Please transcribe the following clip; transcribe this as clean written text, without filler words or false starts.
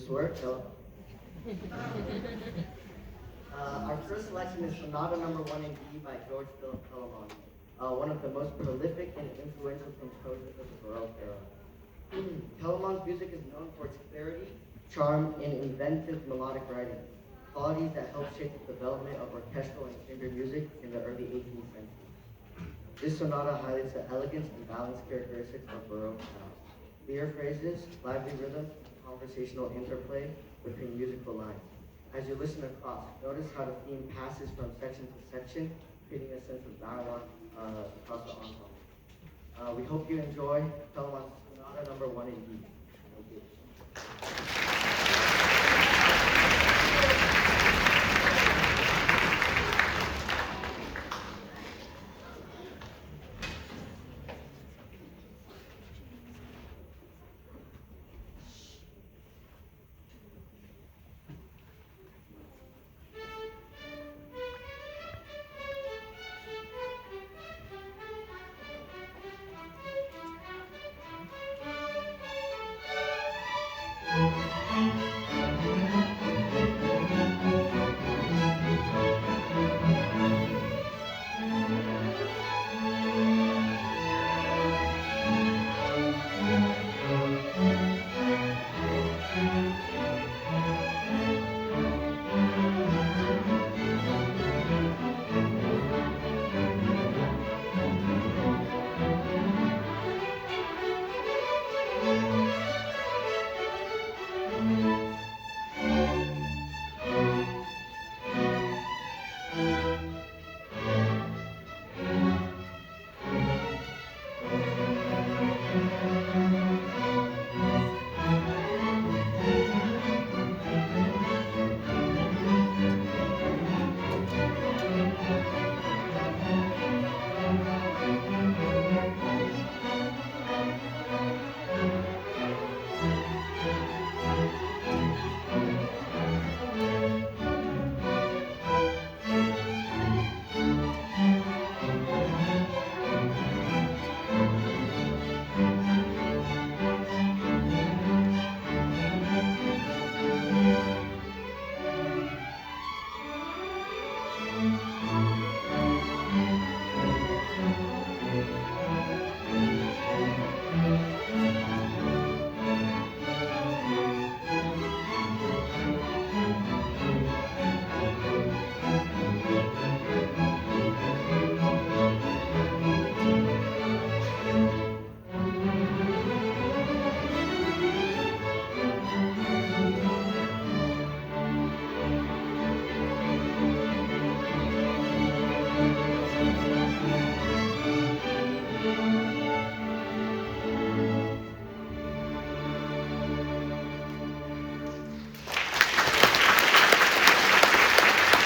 work. Our first selection is Sonata Number 1 in D by George Philip Telemann, one of the most prolific and influential composers of the Baroque era. Telemann's music is known for its clarity, charm, and inventive melodic writing, qualities that helped shape the development of orchestral and chamber music in the early 18th century. This sonata highlights the elegance and balance characteristics of Baroque style. Clear phrases, lively rhythm, and conversational interplay between musical lines. As you listen across, notice how the theme passes from section to section, creating a sense of dialogue across the ensemble. We hope you enjoy Telemann's Sonata Number 1 in D. Thank you.